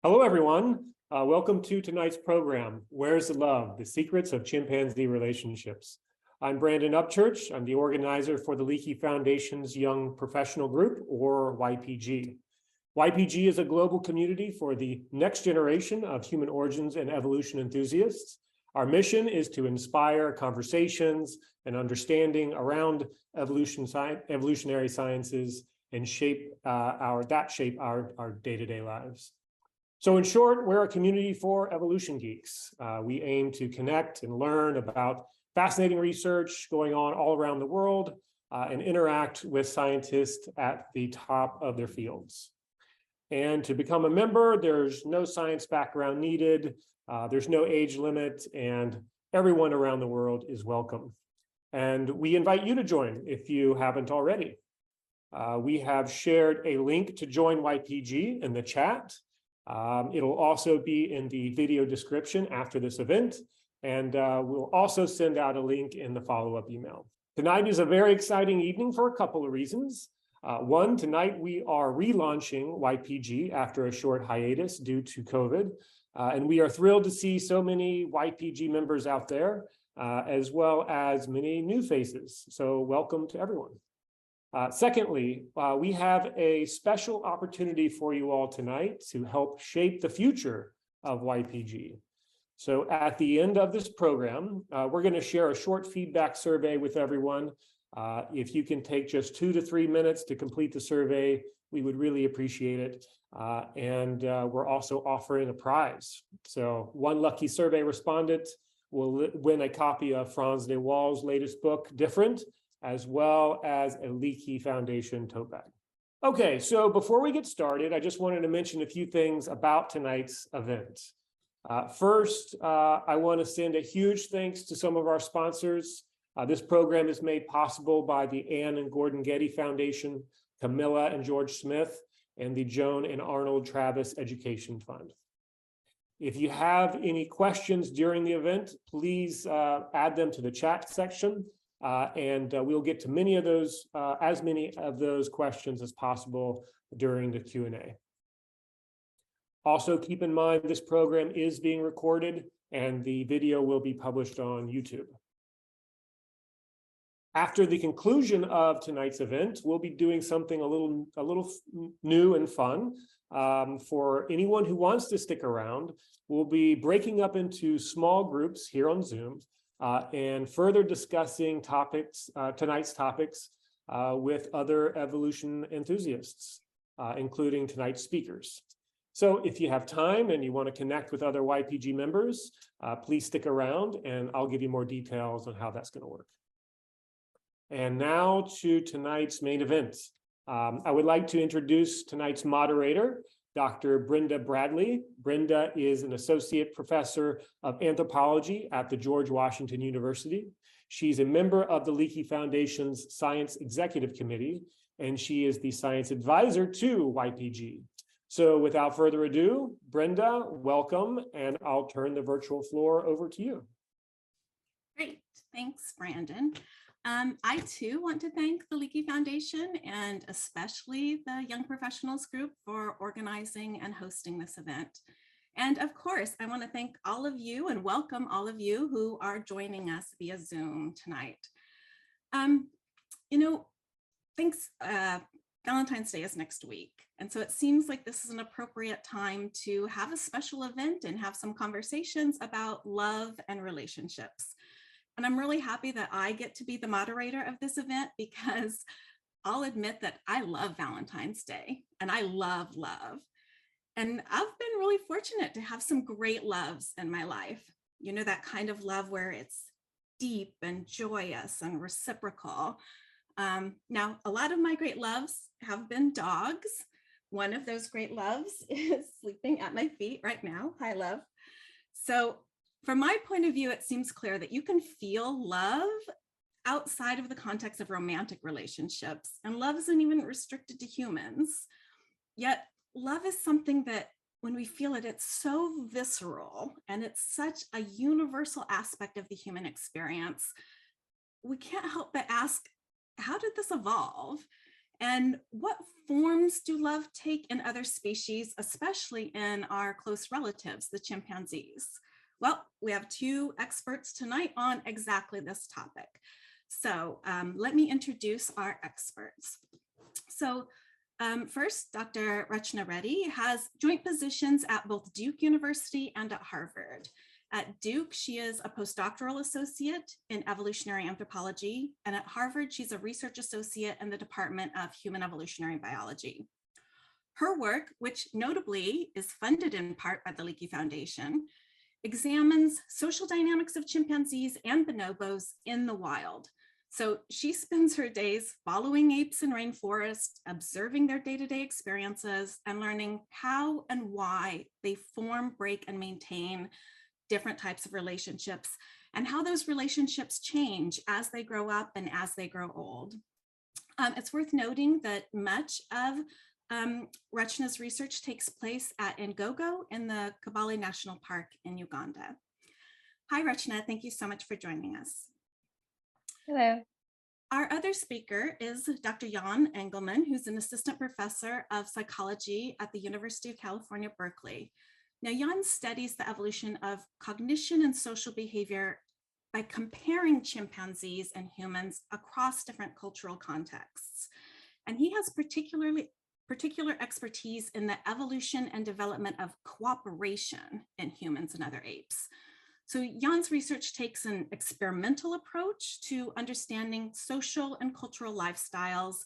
Hello, everyone. Welcome to tonight's program, Where's the Love? The Secrets of Chimpanzee Relationships. I'm Brandon Upchurch. I'm the organizer for the Leakey Foundation's Young Professional Group, or YPG. YPG is a global community for the next generation of human origins and evolution enthusiasts. Our mission is to inspire conversations and understanding around evolutionary sciences and shape our day-to-day lives. So in short, we're a community for evolution geeks. We aim to connect and learn about fascinating research going on all around the world and interact with scientists at the top of their fields. And to become a member, there's no science background needed, there's no age limit, and everyone around the world is welcome. And we invite you to join if you haven't already. We have shared a link to join YPG in the chat. It'll also be in the video description after this event, and we'll also send out a link in the follow-up email. Tonight is a very exciting evening for a couple of reasons. One, tonight we are relaunching YPG after a short hiatus due to COVID, and we are thrilled to see so many YPG members out there, as well as many new faces. So welcome to everyone. Secondly, we have a special opportunity for you all tonight to help shape the future of YPG. So at the end of this program, we're going to share a short feedback survey with everyone. If you can take just 2 to 3 minutes to complete the survey, we would really appreciate it. And we're also offering a prize. So one lucky survey respondent will win a copy of Franz de Waal's latest book, Different, as well as a Leakey Foundation tote bag. Okay, so before we get started, I just wanted to mention a few things about tonight's event. First, I want to send a huge thanks to some of our sponsors. This program is made possible by the Ann and Gordon Getty Foundation, Camilla and George Smith, and the Joan and Arnold Travis Education Fund. If you have any questions during the event, please add them to the chat section. And we'll get to as many of those questions as possible during the Q&A. Also, keep in mind this program is being recorded and the video will be published on YouTube. After the conclusion of tonight's event, we'll be doing something a little new and fun. For anyone who wants to stick around, we'll be breaking up into small groups here on Zoom. And further discussing tonight's topics with other evolution enthusiasts, including tonight's speakers. So if you have time and you want to connect with other YPG members, please stick around and I'll give you more details on how that's going to work. And now to tonight's main event. I would like to introduce tonight's moderator, Dr. Brenda Bradley. Brenda is an associate professor of anthropology at the George Washington University. She's a member of the Leakey Foundation's Science Executive Committee, and she is the science advisor to YPG. So without further ado, Brenda, welcome, and I'll turn the virtual floor over to you. Great, thanks, Brandon. I too want to thank the Leakey Foundation and especially the Young Professionals Group for organizing and hosting this event. And of course, I want to thank all of you and welcome all of you who are joining us via Zoom tonight. Valentine's Day is next week. And so it seems like this is an appropriate time to have a special event and have some conversations about love and relationships. And I'm really happy that I get to be the moderator of this event because I'll admit that I love Valentine's Day and I love love. And I've been really fortunate to have some great loves in my life. You know, that kind of love where it's deep and joyous and reciprocal. Now, a lot of my great loves have been dogs. One of those great loves is sleeping at my feet right now. Hi, love. So from my point of view, it seems clear that you can feel love outside of the context of romantic relationships, and love isn't even restricted to humans. Yet love is something that when we feel it, it's so visceral and it's such a universal aspect of the human experience. We can't help but ask, how did this evolve? And what forms do love take in other species, especially in our close relatives, the chimpanzees? Well, we have two experts tonight on exactly this topic. So let me introduce our experts. So first, Dr. Rachna Reddy has joint positions at both Duke University and at Harvard. At Duke, she is a postdoctoral associate in evolutionary anthropology, and at Harvard, she's a research associate in the Department of Human Evolutionary Biology. Her work, which notably is funded in part by the Leakey Foundation, examines social dynamics of chimpanzees and bonobos in the wild. So she spends her days following apes in rainforests, observing their day-to-day experiences, and learning how and why they form, break, and maintain different types of relationships, and how those relationships change as they grow up and as they grow old. It's worth noting that much of Rachna's research takes place at Ngogo in the Kabale National Park in Uganda. Hi, Rachna. Thank you so much for joining us. Hello. Our other speaker is Dr. Jan Engelmann, who's an assistant professor of psychology at the University of California, Berkeley. Now, Jan studies the evolution of cognition and social behavior by comparing chimpanzees and humans across different cultural contexts. And he has particular expertise in the evolution and development of cooperation in humans and other apes. So Jan's research takes an experimental approach to understanding social and cultural lifestyles.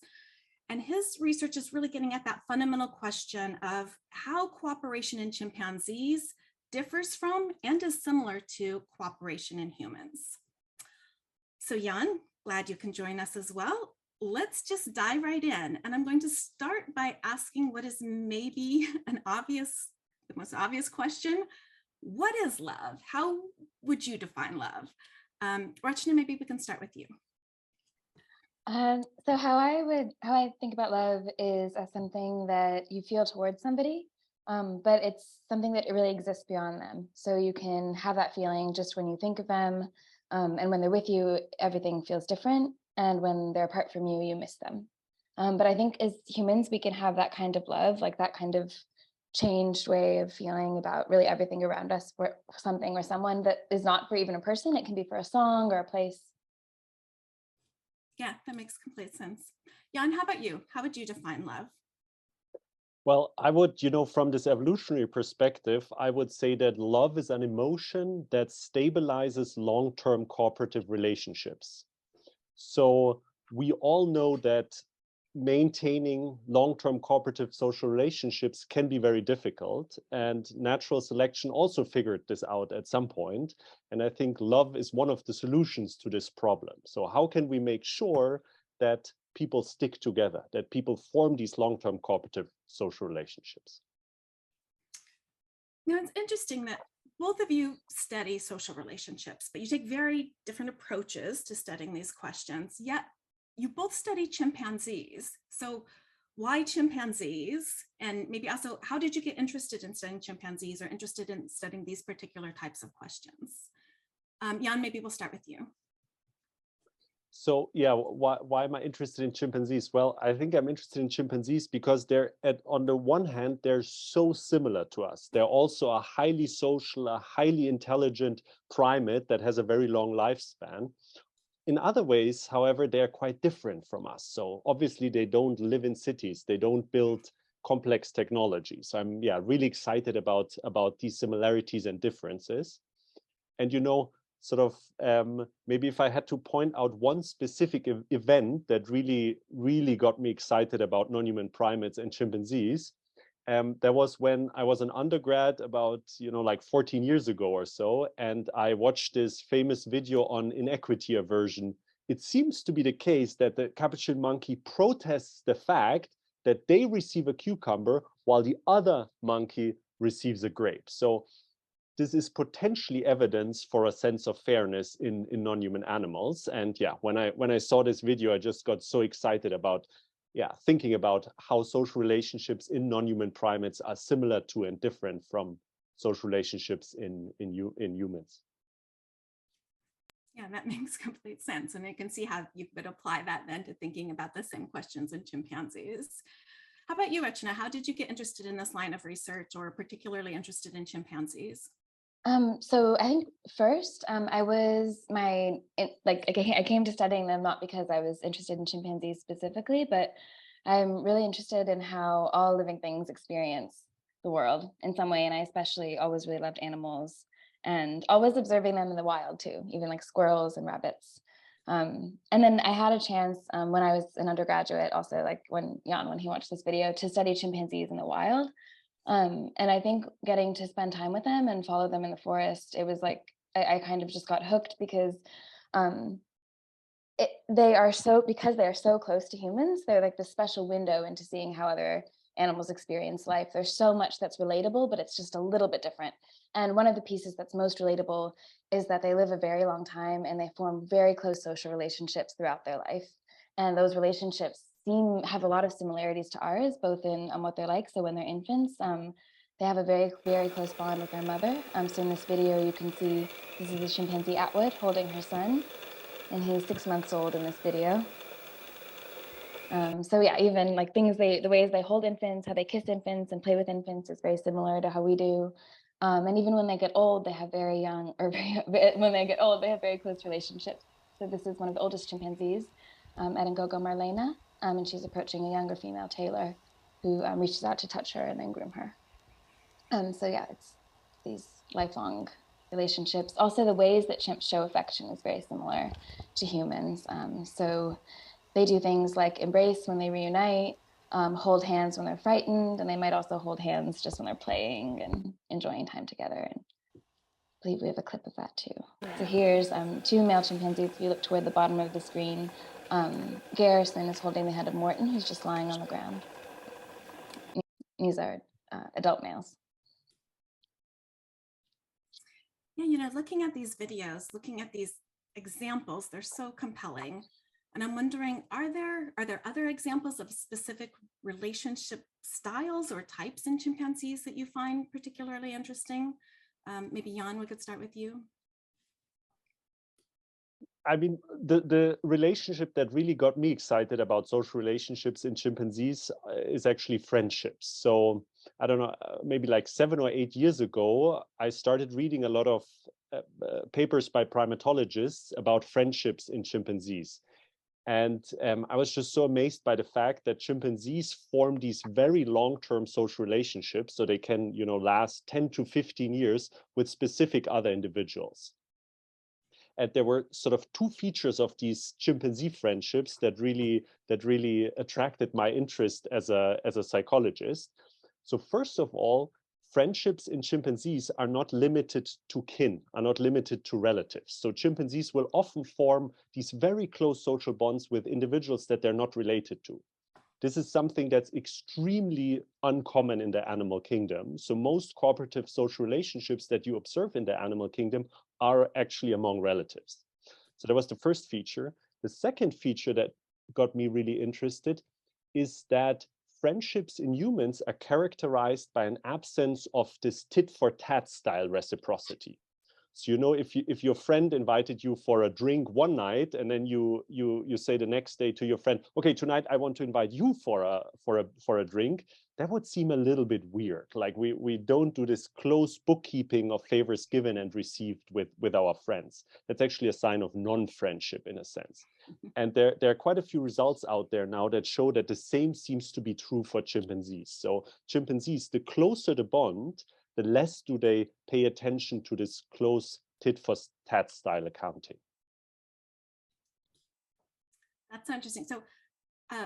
And his research is really getting at that fundamental question of how cooperation in chimpanzees differs from and is similar to cooperation in humans. So Jan, glad you can join us as well. Let's just dive right in. And I'm going to start by asking what is maybe the most obvious question. What is love? How would you define love? Rachna, maybe we can start with you. So how I think about love is as something that you feel towards somebody, but it's something that really exists beyond them. So you can have that feeling just when you think of them, and when they're with you, everything feels different. And when they're apart from you, you miss them. But I think as humans, we can have that kind of love, like that kind of changed way of feeling about really everything around us for something or someone that is not for even a person. It can be for a song or a place. Yeah, that makes complete sense. Jan, how about you? How would you define love? Well, I would, from this evolutionary perspective, I would say that love is an emotion that stabilizes long-term cooperative relationships. So we all know that maintaining long-term cooperative social relationships can be very difficult, and natural selection also figured this out at some point. And I think love is one of the solutions to this problem. So how can we make sure that people stick together, that people form these long-term cooperative social relationships? Now, it's interesting that both of you study social relationships, but you take very different approaches to studying these questions, yet you both study chimpanzees. So why chimpanzees? And maybe also, how did you get interested in studying chimpanzees or interested in studying these particular types of questions? Jan, maybe we'll start with you. So yeah, why am I interested in chimpanzees? Well, I think I'm interested in chimpanzees because on the one hand, they're so similar to us. They're also a highly social, a highly intelligent primate that has a very long lifespan. In other ways, however, they're quite different from us. So obviously they don't live in cities. They don't build complex technology. So I'm really excited about these similarities and differences. And maybe if I had to point out one specific event that really got me excited about non-human primates and chimpanzees, that was when I was an undergrad about, like 14 years ago or so, and I watched this famous video on inequity aversion. It seems to be the case that the capuchin monkey protests the fact that they receive a cucumber while the other monkey receives a grape. So this is potentially evidence for a sense of fairness in non-human animals. And when I saw this video, I just got so excited about thinking about how social relationships in non-human primates are similar to and different from social relationships in humans. Yeah, that makes complete sense. And I can see how you could apply that then to thinking about the same questions in chimpanzees. How about you, Rachna? How did you get interested in this line of research, or particularly interested in chimpanzees? So I think first, I came to studying them not because I was interested in chimpanzees specifically, but I'm really interested in how all living things experience the world in some way. And I especially always really loved animals and always observing them in the wild too, even like squirrels and rabbits. And then I had a chance when I was an undergraduate, also like when he watched this video, to study chimpanzees in the wild. And I think getting to spend time with them and follow them in the forest, it was like I kind of just got hooked because um, because they are so close to humans, they're like this special window into seeing how other animals experience life. There's so much that's relatable, but it's just a little bit different. And one of the pieces that's most relatable is that they live a very long time and they form very close social relationships throughout their life. And those relationships have a lot of similarities to ours, both in what they're like. So when they're infants, they have a very, very close bond with their mother. So in this video, you can see this is a chimpanzee Atwood holding her son, and he's 6 months old in this video. So yeah, even like the ways they hold infants, how they kiss infants and play with infants is very similar to how we do. And even when they get old, they have very close relationships. So this is one of the oldest chimpanzees, Edingogo Marlena, and she's approaching a younger female Taylor who reaches out to touch her and then groom her. So yeah, it's these lifelong relationships. Also, the ways that chimps show affection is very similar to humans. So they do things like embrace when they reunite, hold hands when they're frightened, and they might also hold hands just when they're playing and enjoying time together. And I believe we have a clip of that too. So here's two male chimpanzees. If you look toward the bottom of the screen, Garrison is holding the head of Morton, who's just lying on the ground. These are adult males. Yeah, looking at these videos, looking at these examples, they're so compelling. And I'm wondering, are there other examples of specific relationship styles or types in chimpanzees that you find particularly interesting? Maybe Jan, we could start with you. I mean, the relationship that really got me excited about social relationships in chimpanzees is actually friendships. So I don't know, maybe like 7 or 8 years ago, I started reading a lot of papers by primatologists about friendships in chimpanzees. And I was just so amazed by the fact that chimpanzees form these very long-term social relationships, so they can, last 10 to 15 years with specific other individuals. And there were sort of two features of these chimpanzee friendships that really attracted my interest as a psychologist. So first of all, friendships in chimpanzees are not limited to kin, are not limited to relatives. So chimpanzees will often form these very close social bonds with individuals that they're not related to. This is something that's extremely uncommon in the animal kingdom. So most cooperative social relationships that you observe in the animal kingdom are actually among relatives. So that was the first feature. The second feature that got me really interested is that friendships in humans are characterized by an absence of this tit-for-tat style reciprocity. So, if your friend invited you for a drink one night, and then you say the next day to your friend, okay, tonight I want to invite you for a drink, that would seem a little bit weird. Like we don't do this close bookkeeping of favors given and received with our friends. That's actually a sign of non-friendship in a sense. And there are quite a few results out there now that show that the same seems to be true for chimpanzees. So chimpanzees, the closer the bond, the less do they pay attention to this close tit-for-tat style accounting. That's so interesting. So,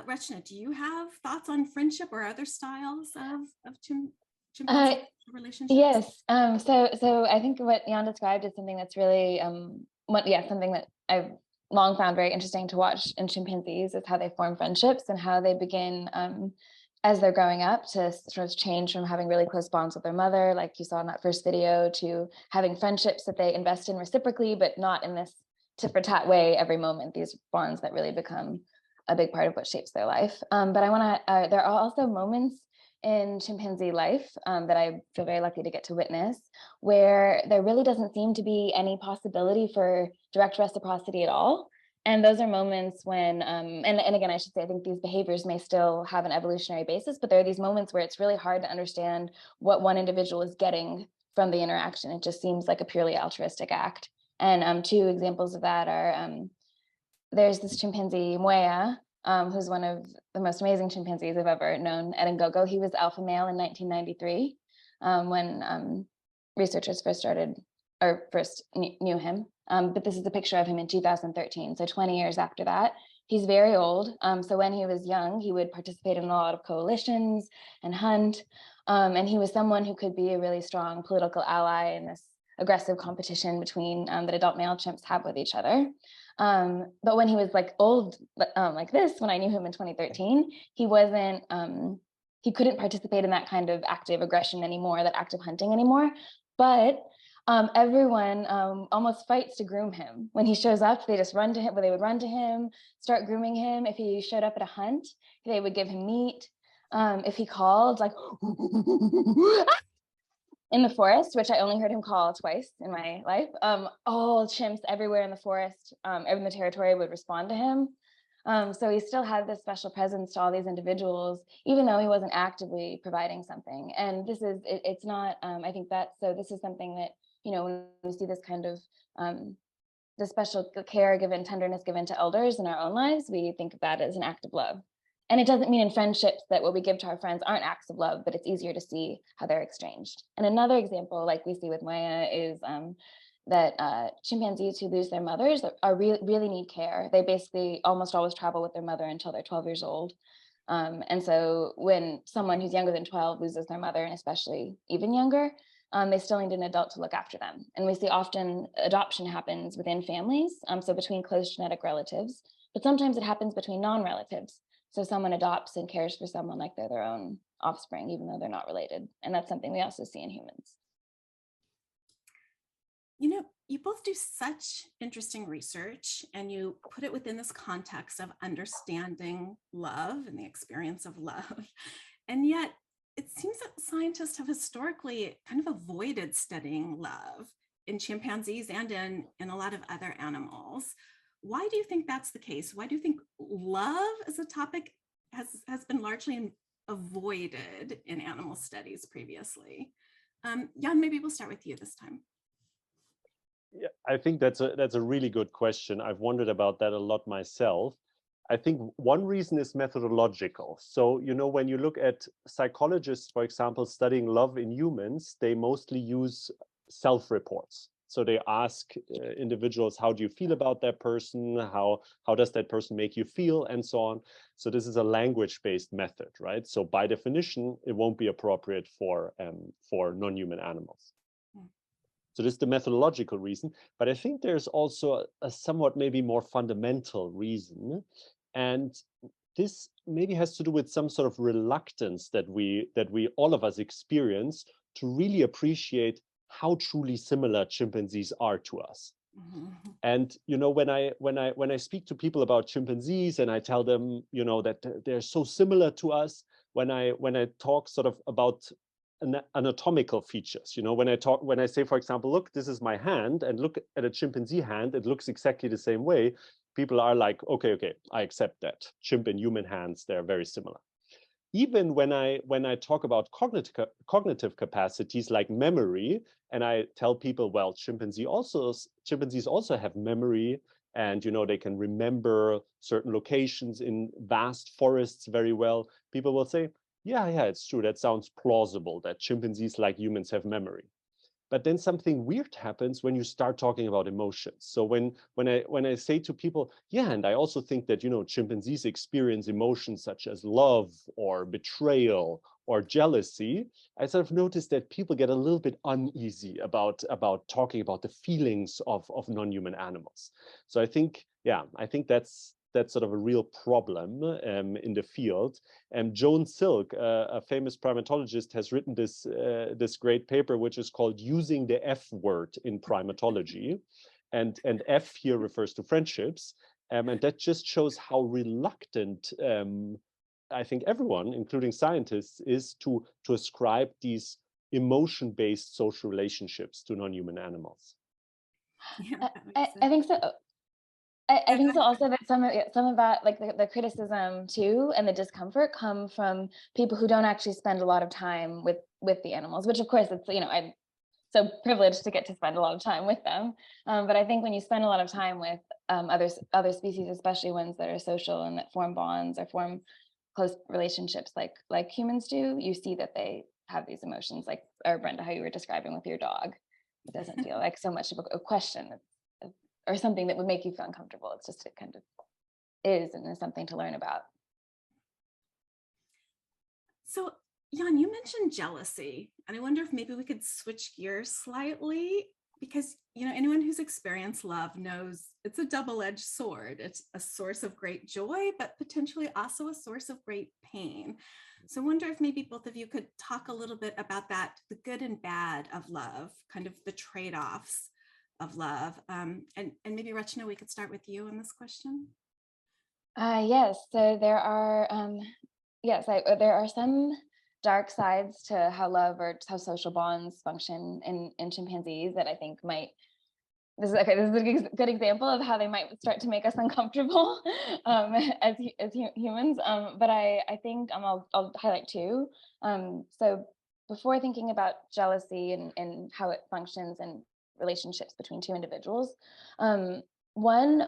Rachna, do you have thoughts on friendship or other styles of chimpanzee relationships? Yes. So I think what Jan described is something that's really something that I've long found very interesting to watch in chimpanzees, is how they form friendships and how they begin as they're growing up to sort of change from having really close bonds with their mother, like you saw in that first video, to having friendships that they invest in reciprocally, but not in this tit-for-tat way every moment, these bonds that really become a big part of what shapes their life. But there are also moments in chimpanzee life that I feel very lucky to get to witness, where there really doesn't seem to be any possibility for direct reciprocity at all. And those are moments when, and again, I should say, I think these behaviors may still have an evolutionary basis, but there are these moments where it's really hard to understand what one individual is getting from the interaction. It just seems like a purely altruistic act. And two examples of that are, there's this chimpanzee, Moya, who's one of the most amazing chimpanzees I've ever known at Ngogo. He was alpha male in 1993 when researchers first knew him. But this is a picture of him in 2013, so 20 years after that. He's very old. So when he was young, he would participate in a lot of coalitions and hunt. And he was someone who could be a really strong political ally in this aggressive competition between that adult male chimps have with each other. But when he was like old, like this, when I knew him in 2013, he wasn't, he couldn't participate in that kind of active aggression anymore, that active hunting anymore. But everyone almost fights to groom him. When he shows up, they just run to him, they would run to him, start grooming him. If he showed up at a hunt, they would give him meat. If he called, like, in the forest, which I only heard him call twice in my life, all chimps everywhere in the forest, in the territory would respond to him. So he still had this special presence to all these individuals, even though he wasn't actively providing something. And this is, it's not, I think this is something that, you know, when we see this kind of, the special care given, tenderness given to elders in our own lives, we think of that as an act of love. And it doesn't mean in friendships that what we give to our friends aren't acts of love, but it's easier to see how they're exchanged. And another example, like we see with Maya, is that chimpanzees who lose their mothers really need care. They basically almost always travel with their mother until they're 12 years old. And so when someone who's younger than 12 loses their mother, and especially even younger, they still need an adult to look after them. And we see often adoption happens within families, so between close genetic relatives, but sometimes it happens between non-relatives. So someone adopts and cares for someone like they're their own offspring, even though they're not related. And that's something we also see in humans. You know, you both do such interesting research, and you put it within this context of understanding love and the experience of love. And yet it seems that scientists have historically kind of avoided studying love in chimpanzees and in a lot of other animals. Why do you think that's the case? Why do you think love as a topic has been largely avoided in animal studies previously? Jan, maybe we'll start with you this time. Yeah, I think that's a really good question. I've wondered about that a lot myself. I think one reason is methodological. So, you know, when you look at psychologists, for example, studying love in humans, they mostly use self-reports. So they ask individuals, how do you feel about that person? How does that person make you feel? And so on. So this is a language-based method, right? So by definition, it won't be appropriate for non-human animals. So this is the methodological reason. But I think there's also a somewhat maybe more fundamental reason. And this maybe has to do with some sort of reluctance that we all of us experience to really appreciate how truly similar chimpanzees are to us. Mm-hmm. And you know, when I speak to people about chimpanzees and I tell them, you know, that they're so similar to us, when I talk sort of about anatomical features, you know, when I say, for example, look, this is my hand, and look at a chimpanzee hand, it looks exactly the same way. People are like, okay, I accept that. Chimp and human hands, they're very similar. Even when I talk about cognitive capacities like memory, and I tell people, well, chimpanzees also have memory, and you know, they can remember certain locations in vast forests very well. People will say, yeah, it's true. That sounds plausible that chimpanzees like humans have memory. But then something weird happens when you start talking about emotions. So when I say to people, yeah, and I also think that, you know, chimpanzees experience emotions such as love or betrayal or jealousy, I sort of notice that people get a little bit uneasy about talking about the feelings of non-human animals. So I think that's sort of a real problem in the field. And Joan Silk, a famous primatologist, has written this great paper, which is called "Using the F Word in Primatology," and F here refers to friendships, and that just shows how reluctant I think everyone, including scientists, is to ascribe these emotion-based social relationships to non-human animals. Yeah, I think so. I think so also that some of that, like the criticism too and the discomfort come from people who don't actually spend a lot of time with the animals, which of course it's, I'm so privileged to get to spend a lot of time with them. But I think when you spend a lot of time with other species, especially ones that are social and that form bonds or form close relationships like humans do, you see that they have these emotions, like, or Brenda, how you were describing with your dog. It doesn't feel like so much of a question or something that would make you feel uncomfortable. It's just, it kind of is, and is something to learn about. So Jan, you mentioned jealousy, and I wonder if maybe we could switch gears slightly, because anyone who's experienced love knows it's a double-edged sword. It's a source of great joy, but potentially also a source of great pain. So I wonder if maybe both of you could talk a little bit about that, the good and bad of love, kind of the trade-offs of love. And maybe Rachna, we could start with you on this question. Yes, so there are there are some dark sides to how love or how social bonds function in chimpanzees that I think might, this is a good example of how they might start to make us uncomfortable as humans. But I think I'll highlight two. So before thinking about jealousy and how it functions in relationships between two individuals, one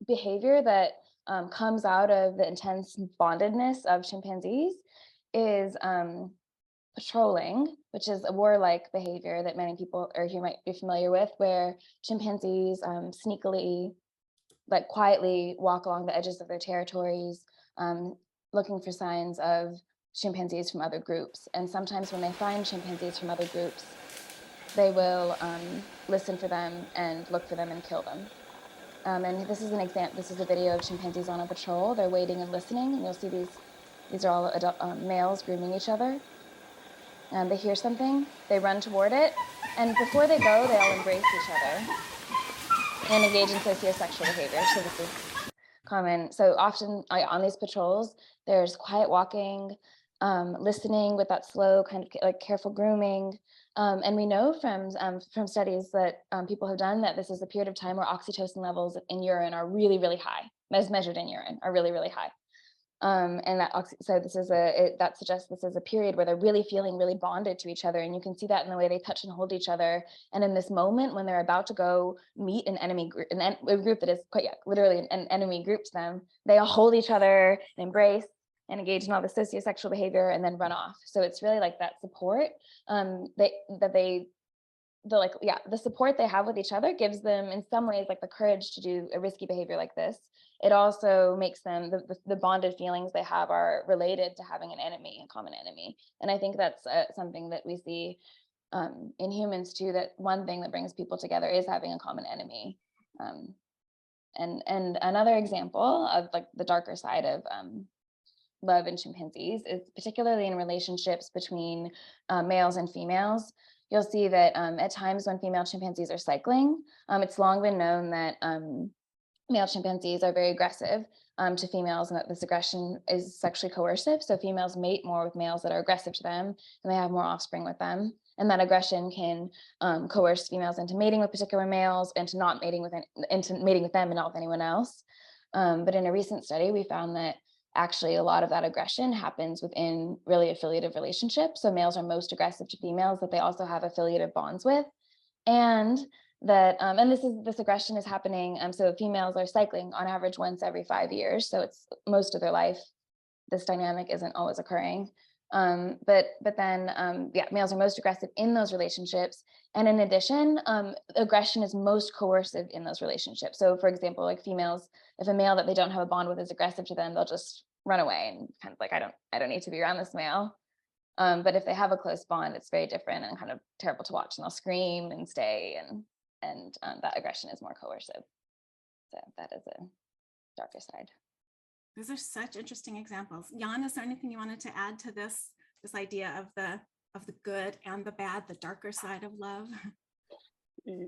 behavior that comes out of the intense bondedness of chimpanzees is patrolling, which is a warlike behavior that many people or you might be familiar with, where chimpanzees sneakily, like quietly walk along the edges of their territories, looking for signs of chimpanzees from other groups. And sometimes when they find chimpanzees from other groups, they will listen for them and look for them and kill them. And this is an example. This is a video of chimpanzees on a patrol. They're waiting and listening, and you'll see these are all adult males grooming each other. They hear something, they run toward it, and before they go, they all embrace each other and engage in sociosexual behavior. So this is common. So often on these patrols, there's quiet walking, listening with that slow kind of like careful grooming. And we know from studies that people have done that this is a period of time where oxytocin levels in urine are really, really high, as measured in urine, are really, really high. And that suggests this is a period where they're really feeling really bonded to each other. And you can see that in the way they touch and hold each other. And in this moment when they're about to go meet an enemy group, a group that is quite literally an enemy group to them, they all hold each other and embrace and engage in all the sociosexual behavior and then run off. So it's really like that support the support they have with each other gives them in some ways like the courage to do a risky behavior like this. It also makes them, the bonded feelings they have are related to having an enemy, a common enemy. And I think that's something that we see in humans too, that one thing that brings people together is having a common enemy. And another example of like the darker side of love in chimpanzees is particularly in relationships between males and females. You'll see that at times when female chimpanzees are cycling, it's long been known that male chimpanzees are very aggressive to females, and that this aggression is sexually coercive. So females mate more with males that are aggressive to them, and they have more offspring with them. And that aggression can coerce females into mating with particular males and to not mating with them and not with anyone else. But in a recent study, we found that actually a lot of that aggression happens within really affiliative relationships. So males are most aggressive to females that they also have affiliative bonds with. And that, and this aggression is happening. So females are cycling on average once every 5 years. So it's most of their life. This dynamic isn't always occurring. But then, males are most aggressive in those relationships. And in addition, aggression is most coercive in those relationships. So for example, like females, if a male that they don't have a bond with is aggressive to them, they'll just run away and kind of like, I don't need to be around this male. But if they have a close bond, it's very different and kind of terrible to watch, and they'll scream and stay, and that aggression is more coercive. So that is a darker side. Those are such interesting examples. Jan, is there anything you wanted to add to this idea of the good and the bad, the darker side of love?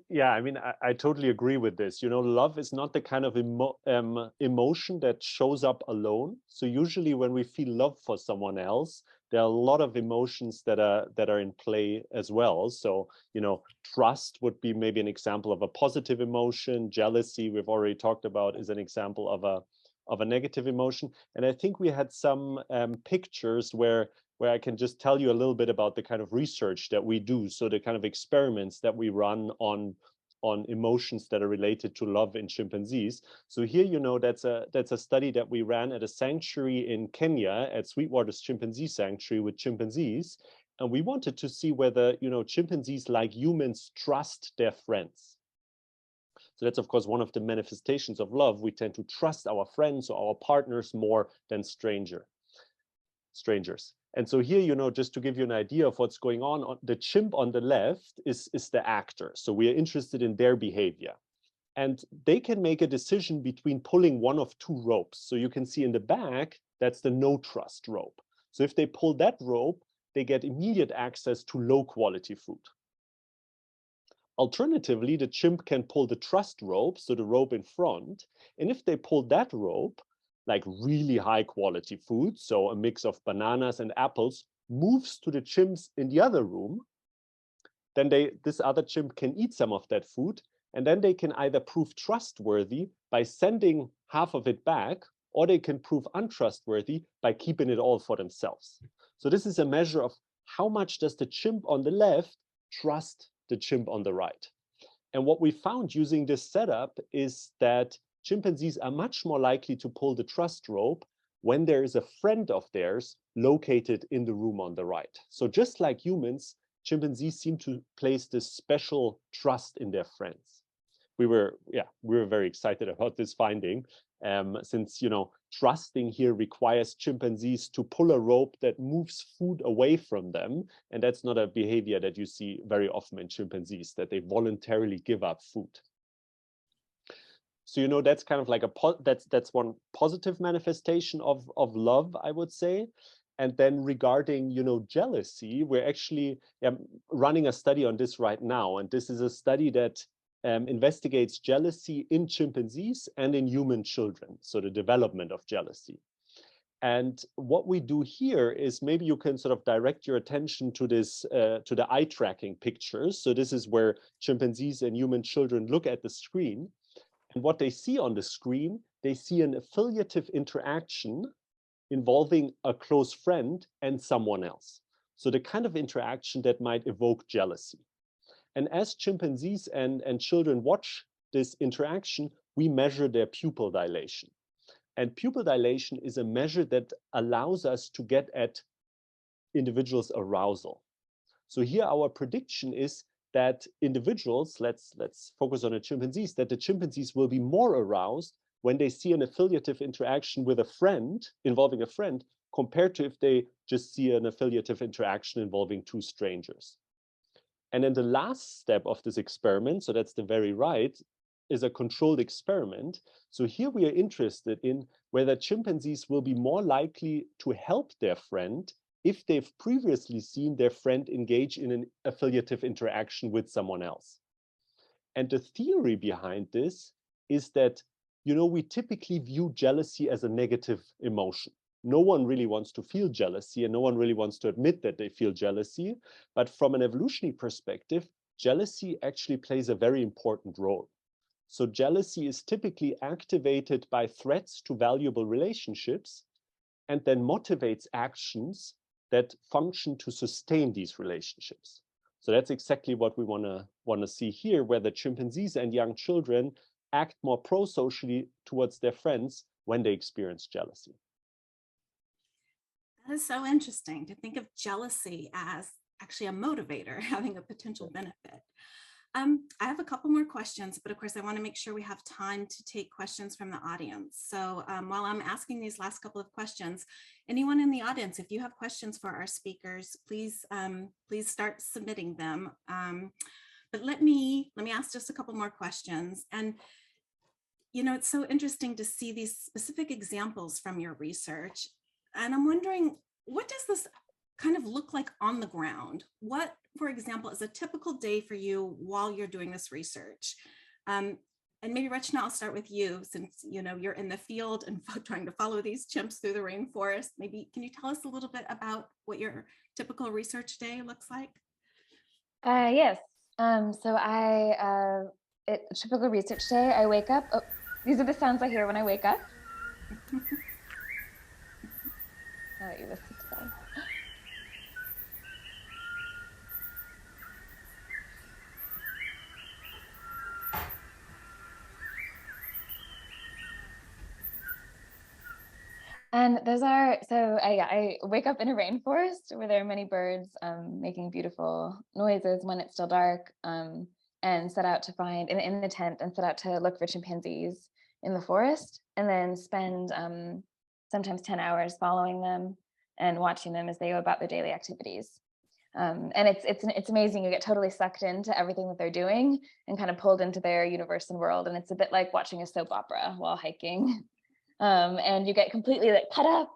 Yeah, I mean, I totally agree with this. You know, love is not the kind of emotion that shows up alone. So usually when we feel love for someone else, there are a lot of emotions that are in play as well. So, you know, trust would be maybe an example of a positive emotion. Jealousy, we've already talked about, is an example of a negative emotion. And I think we had some pictures where I can just tell you a little bit about the kind of research that we do. So the kind of experiments that we run on emotions that are related to love in chimpanzees. So here, you know, that's a study that we ran at a sanctuary in Kenya, at Sweetwater's Chimpanzee Sanctuary, with chimpanzees. And we wanted to see whether, you know, chimpanzees, like humans, trust their friends. So that's, of course, one of the manifestations of love. We tend to trust our friends or our partners more than strangers. And so here, you know, just to give you an idea of what's going on, the chimp on the left is the actor. So we are interested in their behavior. And they can make a decision between pulling one of two ropes. So you can see in the back, that's the no trust rope. So if they pull that rope, they get immediate access to low quality food. Alternatively, the chimp can pull the trust rope, so the rope in front. And if they pull that rope, like really high quality food, so a mix of bananas and apples, moves to the chimps in the other room, then this other chimp can eat some of that food, and then they can either prove trustworthy by sending half of it back, or they can prove untrustworthy by keeping it all for themselves. So this is a measure of how much does the chimp on the left trust the chimp on the right. And what we found using this setup is that chimpanzees are much more likely to pull the trust rope when there is a friend of theirs located in the room on the right. So just like humans, chimpanzees seem to place this special trust in their friends. We were very excited about this finding, since, you know, trusting here requires chimpanzees to pull a rope that moves food away from them. And that's not a behavior that you see very often in chimpanzees, that they voluntarily give up food. So, you know, that's kind of like that's one positive manifestation of love, I would say. And then regarding, you know, jealousy, we're actually running a study on this right now. And this is a study that investigates jealousy in chimpanzees and in human children, so the development of jealousy. And what we do here is, maybe you can sort of direct your attention to this, to the eye tracking pictures. So this is where chimpanzees and human children look at the screen. And what they see on the screen, they see an affiliative interaction involving a close friend and someone else. So the kind of interaction that might evoke jealousy. And as chimpanzees and children watch this interaction, we measure their pupil dilation. And pupil dilation is a measure that allows us to get at individuals' arousal. So here our prediction is that individuals, let's focus on the chimpanzees, that the chimpanzees will be more aroused when they see an affiliative interaction with a friend, involving a friend, compared to if they just see an affiliative interaction involving two strangers. And then the last step of this experiment, so that's the very right, is a controlled experiment. So here we are interested in whether chimpanzees will be more likely to help their friend if they've previously seen their friend engage in an affiliative interaction with someone else. And the theory behind this is that, you know, we typically view jealousy as a negative emotion. No one really wants to feel jealousy, and no one really wants to admit that they feel jealousy. But from an evolutionary perspective, jealousy actually plays a very important role. So jealousy is typically activated by threats to valuable relationships, and then motivates actions that function to sustain these relationships. So that's exactly what we want to see here, where the chimpanzees and young children act more pro-socially towards their friends when they experience jealousy. That is so interesting to think of jealousy as actually a motivator, having a potential benefit. I have a couple more questions, but of course I want to make sure we have time to take questions from the audience. So while I'm asking these last couple of questions, anyone in the audience, if you have questions for our speakers, please start submitting them. But let me ask just a couple more questions. And you know, it's so interesting to see these specific examples from your research. And I'm wondering, what does this kind of look like on the ground? What for example, is a typical day for you while you're doing this research? And maybe Rachna, I'll start with you, since you're in the field and trying to follow these chimps through the rainforest. Maybe can you tell us a little bit about what your typical research day looks like? Yes. So typical research day, I wake up. Oh, these are the sounds I hear when I wake up. I'll let you listen to them. And those are, so I wake up in a rainforest where there are many birds making beautiful noises when it's still dark, and set out to find, in the tent, and set out to look for chimpanzees in the forest, and then spend sometimes 10 hours following them and watching them as they go about their daily activities. And it's amazing. You get totally sucked into everything that they're doing and kind of pulled into their universe and world. And it's a bit like watching a soap opera while hiking. And you get completely cut up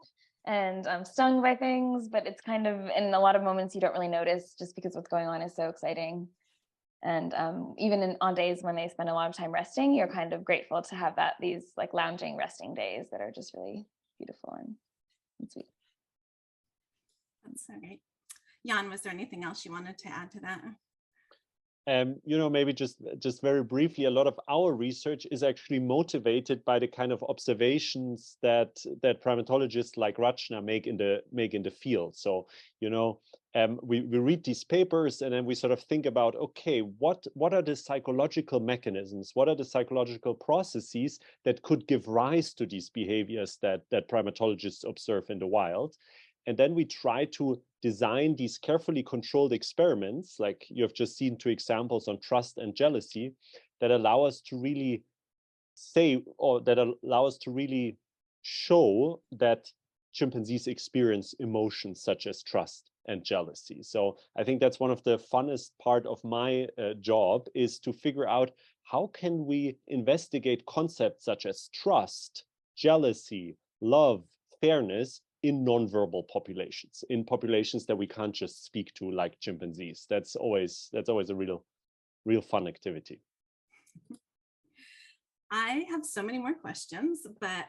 and stung by things, but it's kind of, in a lot of moments you don't really notice, just because what's going on is so exciting. And even on days when they spend a lot of time resting, you're kind of grateful to have these like lounging resting days that are just really beautiful and sweet. That's so great. Jan, was there anything else you wanted to add to that? Maybe just very briefly, a lot of our research is actually motivated by the kind of observations that primatologists like Rachna make in the field. So, we read these papers, and then we sort of think about, okay, what are the psychological mechanisms? What are the psychological processes that could give rise to these behaviors that primatologists observe in the wild? And then we try to design these carefully controlled experiments, like you have just seen 2 examples on trust and jealousy, that allow us to really show that chimpanzees experience emotions such as trust and jealousy. So I think that's one of the funnest part of my job, is to figure out how can we investigate concepts such as trust, jealousy, love, fairness in nonverbal populations, in populations that we can't just speak to, like chimpanzees. That's always a real fun activity. I have so many more questions, but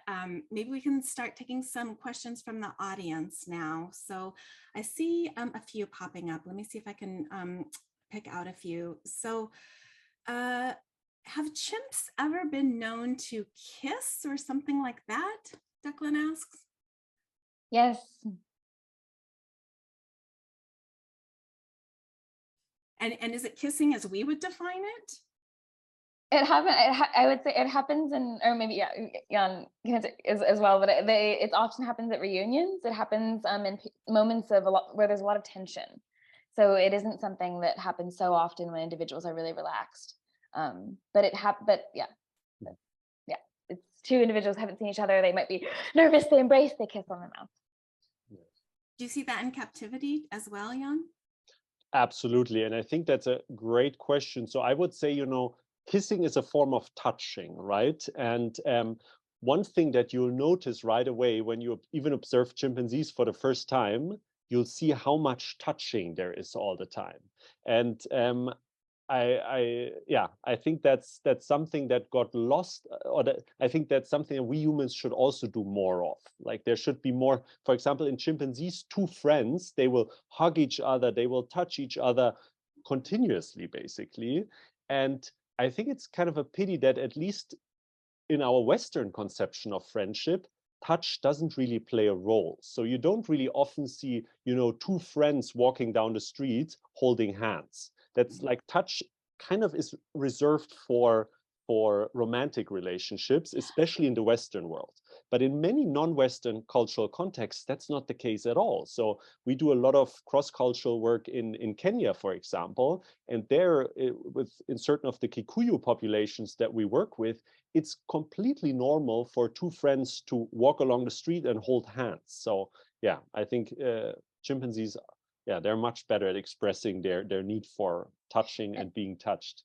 maybe we can start taking some questions from the audience now. So I see a few popping up. Let me see if I can pick out a few. So have chimps ever been known to kiss or something like that? Declan asks. Yes. And is it kissing as we would define it? It happened. I would say it happens or maybe Jan as well. But it often happens at reunions. It happens in moments of where there's a lot of tension. So it isn't something that happens so often when individuals are really relaxed. But yeah. It's 2 individuals haven't seen each other. They might be nervous. They embrace. They kiss on the mouth. Do you see that in captivity as well, Jan? Absolutely. And I think that's a great question. So I would say, kissing is a form of touching, right? And one thing that you'll notice right away when you even observe chimpanzees for the first time, you'll see how much touching there is all the time. And I think that's something that got lost, I think that's something that we humans should also do more of. Like there should be more, for example, in chimpanzees, 2 friends, they will hug each other, they will touch each other continuously, basically. And I think it's kind of a pity that at least in our Western conception of friendship, touch doesn't really play a role. So you don't really often see, 2 friends walking down the street holding hands. That's like touch kind of is reserved for romantic relationships, especially in the Western world. But in many non-Western cultural contexts, that's not the case at all. So we do a lot of cross-cultural work in Kenya, for example, and there, in certain of the Kikuyu populations that we work with, it's completely normal for 2 friends to walk along the street and hold hands. So yeah, I think chimpanzees, they're much better at expressing their need for touching and being touched.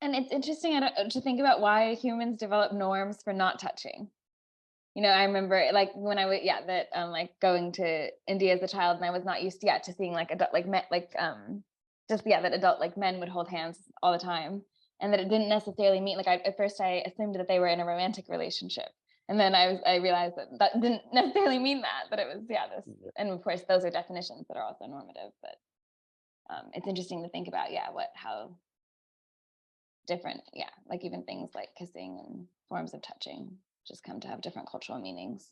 And it's interesting to think about why humans develop norms for not touching. I remember like when I was like going to India as a child, and I was not used to seeing like just, yeah, that adult, like men would hold hands all the time, and that it didn't necessarily mean, like, at first I assumed that they were in a romantic relationship. And then I realized that that didn't necessarily mean that it was, yeah, this, and of course those are definitions that are also normative, but it's interesting to think about, yeah, how different, yeah, like even things like kissing and forms of touching just come to have different cultural meanings.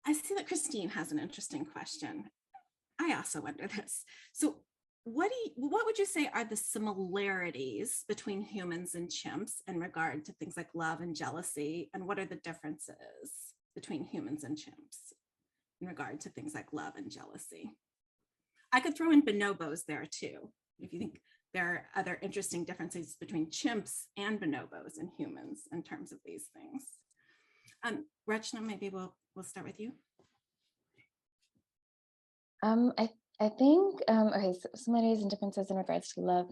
I see that Christine has an interesting question. I also wonder this. So what would you say are the similarities between humans and chimps in regard to things like love and jealousy? And what are the differences between humans and chimps in regard to things like love and jealousy? I could throw in bonobos there too, if you think there are other interesting differences between chimps and bonobos and humans in terms of these things. Rachna, maybe we'll start with you. I think, okay, so similarities and differences in regards to love.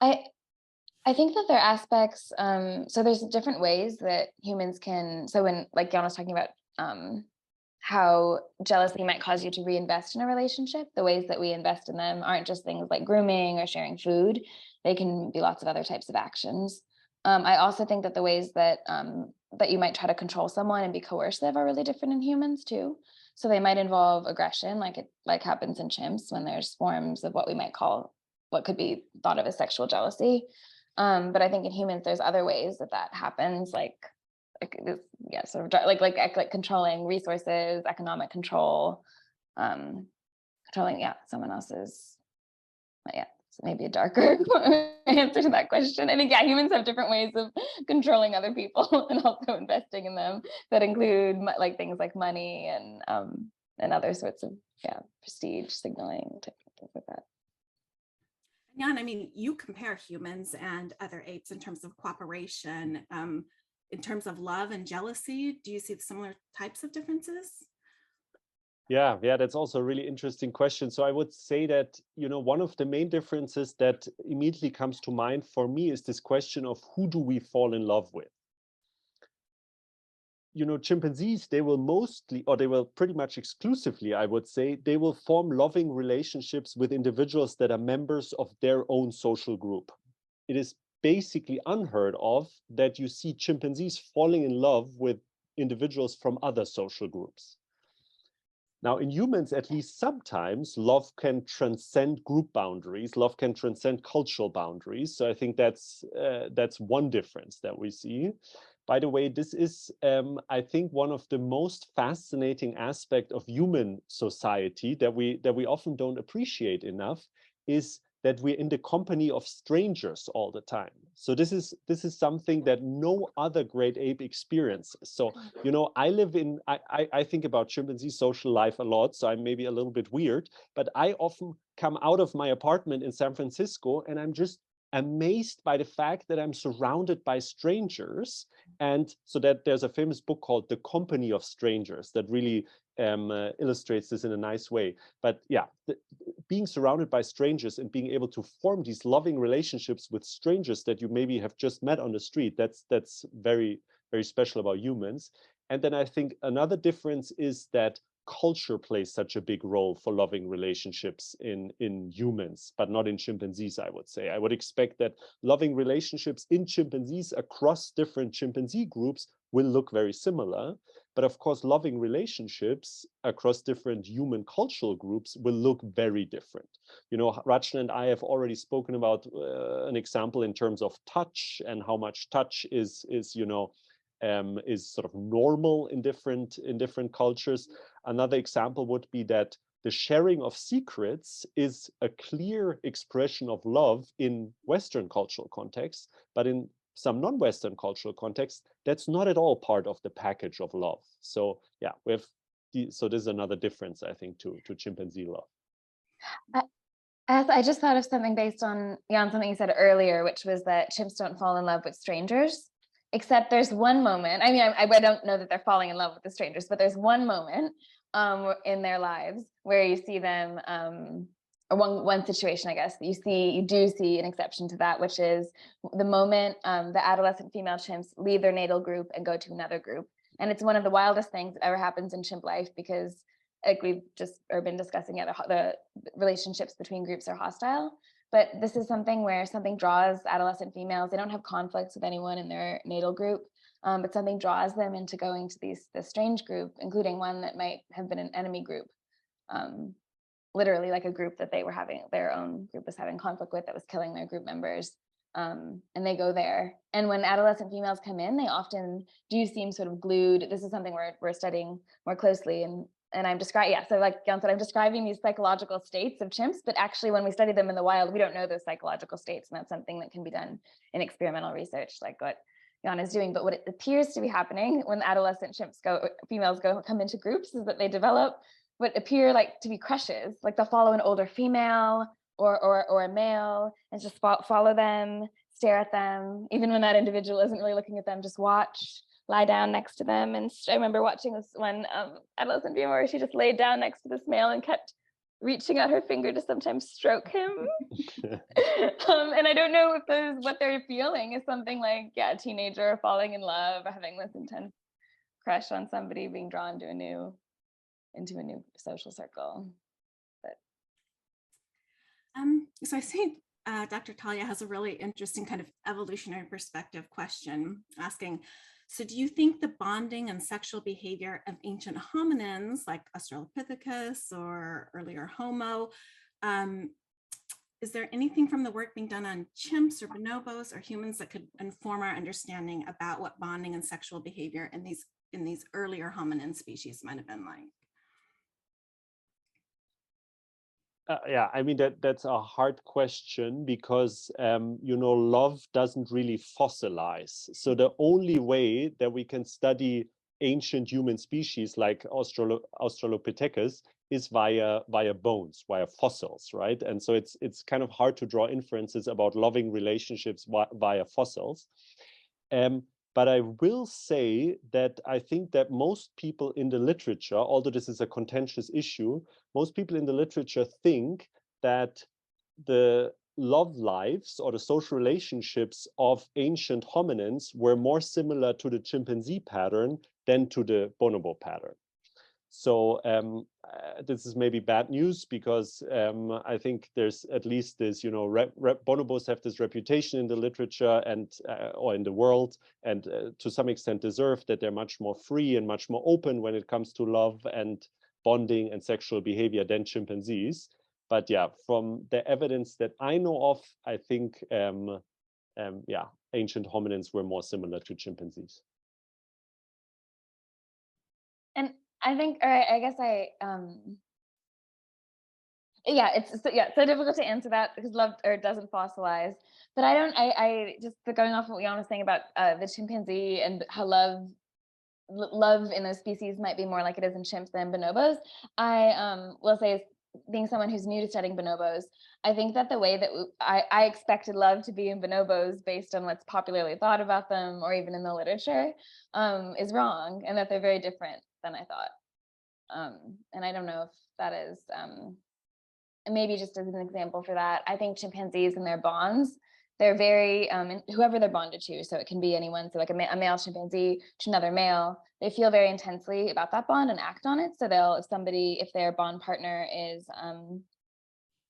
I think that there are aspects, so there's different ways that humans can, so when, like Jan was talking about, how jealousy might cause you to reinvest in a relationship, the ways that we invest in them aren't just things like grooming or sharing food. They can be lots of other types of actions. I also think that the ways that that you might try to control someone and be coercive are really different in humans too. So they might involve aggression, like happens in chimps when there's forms of what we might call, what could be thought of as sexual jealousy. But I think in humans, there's other ways that happens, like yeah, sort of like controlling resources, economic control, controlling, yeah, someone else's, yeah, so maybe a darker answer to that question. I think, yeah, humans have different ways of controlling other people and also investing in them that include like things like money and other sorts of, yeah, prestige signaling, things like that. Jan, I mean, you compare humans and other apes in terms of cooperation, in terms of love and jealousy. Do you see similar types of differences? Yeah, that's also a really interesting question. So I would say that, one of the main differences that immediately comes to mind for me is this question of who do we fall in love with? Chimpanzees, they will mostly, or they will pretty much exclusively, I would say, they will form loving relationships with individuals that are members of their own social group. It is basically unheard of that you see chimpanzees falling in love with individuals from other social groups. Now, in humans, at least sometimes, love can transcend group boundaries. Love can transcend cultural boundaries. So I think that's one difference that we see. By the way, this is, I think, one of the most fascinating aspects of human society that we often don't appreciate enough, is that we're in the company of strangers all the time. So this is something that no other great ape experiences. So, I think about chimpanzee social life a lot, so I'm maybe a little bit weird, but I often come out of my apartment in San Francisco and I'm just amazed by the fact that I'm surrounded by strangers. And so that there's a famous book called The Company of Strangers that really illustrates this in a nice way. But yeah, being surrounded by strangers and being able to form these loving relationships with strangers that you maybe have just met on the street, that's very, very special about humans. And then I think another difference is that culture plays such a big role for loving relationships in humans, but not in chimpanzees, I would say. I would expect that loving relationships in chimpanzees across different chimpanzee groups will look very similar. But of course, loving relationships across different human cultural groups will look very different. Rachna and I have already spoken about an example in terms of touch and how much touch is sort of normal in different cultures. Another example would be that the sharing of secrets is a clear expression of love in Western cultural contexts, but in some non-Western cultural contexts, that's not at all part of the package of love. So yeah, so this is another difference, I think, to chimpanzee love. I just thought of something based on, Jan, something you said earlier, which was that chimps don't fall in love with strangers. Except there's one moment, I mean, I don't know that they're falling in love with the strangers, but there's one moment in their lives where you see them, or one situation, I guess, that you do see an exception to that, which is the moment the adolescent female chimps leave their natal group and go to another group. And it's one of the wildest things that ever happens in chimp life, because like we've just been discussing it, the relationships between groups are hostile. But this is something where something draws adolescent females. They don't have conflicts with anyone in their natal group, but something draws them into going to this strange group, including one that might have been an enemy group. Literally like a group that they were having, their own group was having conflict with, that was killing their group members. And they go there. And when adolescent females come in, they often do seem sort of glued. This is something we're studying more closely. And I'm describing, so like Jan said, I'm describing these psychological states of chimps, but actually when we study them in the wild, we don't know those psychological states. And that's something that can be done in experimental research, like what Jan is doing. But what it appears to be happening when adolescent females come into groups is that they develop what appear like to be crushes. Like they'll follow an older female or a male and just follow them, stare at them, even when that individual isn't really looking at them, just watch, lie down next to them. And I remember watching this one adolescent female where she just laid down next to this male and kept reaching out her finger to sometimes stroke him. And I don't know if what they're feeling is something like, a teenager falling in love, or having this intense crush on somebody, being drawn to into a new social circle. But so I think Dr. Talia has a really interesting kind of evolutionary perspective question, asking, so do you think the bonding and sexual behavior of ancient hominins like Australopithecus or earlier Homo, is there anything from the work being done on chimps or bonobos or humans that could inform our understanding about what bonding and sexual behavior in these earlier hominin species might have been like? I mean, that's a hard question because, love doesn't really fossilize. So the only way that we can study ancient human species like Australopithecus is via bones, via fossils, right? And so it's kind of hard to draw inferences about loving relationships via fossils. But I will say that I think that most people in the literature, although this is a contentious issue, most people in the literature think that the love lives or the social relationships of ancient hominins were more similar to the chimpanzee pattern than to the bonobo pattern. So this is maybe bad news because I think there's at least this, bonobos have this reputation in the literature and or in the world, and to some extent deserve that they're much more free and much more open when it comes to love and bonding and sexual behavior than chimpanzees. But yeah, from the evidence that I know of, I think ancient hominins were more similar to chimpanzees. And I think, or I guess it's so difficult to answer that because love or doesn't fossilize. But I just going off what Jan was saying about the chimpanzee and how love in those species might be more like it is in chimps than bonobos. I will say, being someone who's new to studying bonobos, I think that the way that I expected love to be in bonobos based on what's popularly thought about them or even in the literature is wrong, and that they're very different than I thought. And I don't know if that is, maybe just as an example for that, I think chimpanzees and their bonds, they're very, whoever they're bonded to, so it can be anyone, so like a male chimpanzee to another male, they feel very intensely about that bond and act on it. So if their bond partner is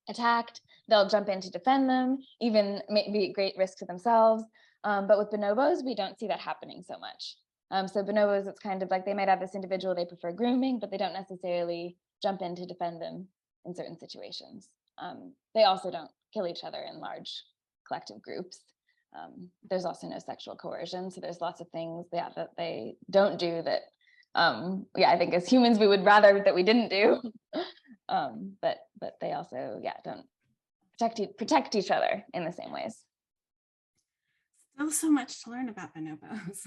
attacked, they'll jump in to defend them, even maybe at great risk to themselves. But with bonobos, we don't see that happening so much. So bonobos, it's kind of like they might have this individual they prefer grooming, but they don't necessarily jump in to defend them in certain situations. They also don't kill each other in large collective groups. There's also no sexual coercion, so there's lots of things that they don't do that I think as humans we would rather that we didn't do. But they also don't protect each other in the same ways. Still so much to learn about bonobos.